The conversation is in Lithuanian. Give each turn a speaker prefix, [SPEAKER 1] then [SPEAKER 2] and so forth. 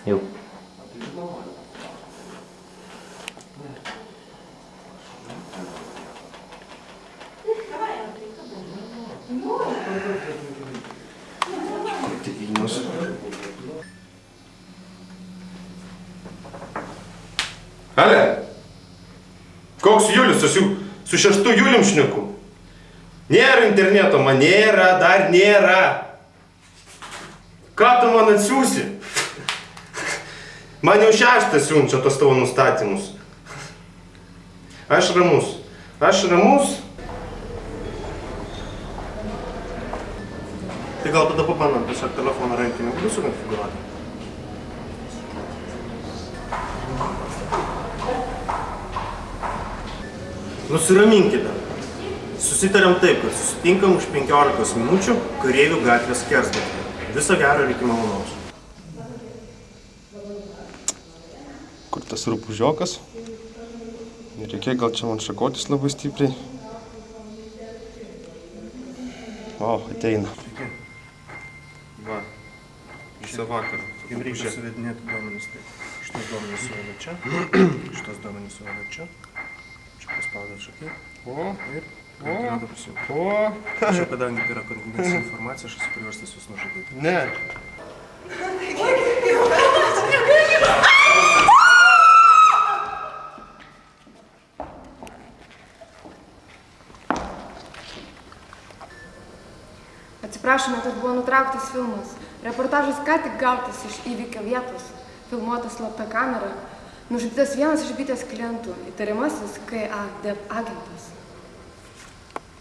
[SPEAKER 1] Jau. Kur tik Vilnius? Ale! Koks Julius? Aš jau su 6 Julium šneku. Nėra interneto, man nėra, dar nėra. Ką tu man atsiūsi? Man jau 6 siunčia tos tavo nustatymus. Aš ramus. Tai gal tada pabandom tiesiog telefono rankiniu būdu sukonfigūruoti. Nusiraminkite. Susitarėm taip, kad susitinkam už 15 minučių Kareivių gatvės skersgatvyje. Viso gero ir iki malonaus. Kur tas rupūžiokas? Nereikia gal čia man šakotis labai stipriai. O, ateina.
[SPEAKER 2] Sveiki. Va, visą vakarą. Kaip reikia suvedinėti duomenis, tai šitos duomenis suveda čia, šitos duomenis suveda čia. Čia paspaudat šakį. Ir koordinatą prisijungti. Tačiau, kadangi tai yra konfidenciali informacija, aš esu priverstas jūs nužudyti.
[SPEAKER 1] Ne.
[SPEAKER 3] Atsiprašome, kad buvo nutrauktas filmas. Reportažas ką tik gautas iš įvykio vietos. Filmuotas slapta kamera. Nužudytas vienas iš bitės klientų. Įtariamasis KADEP agentas.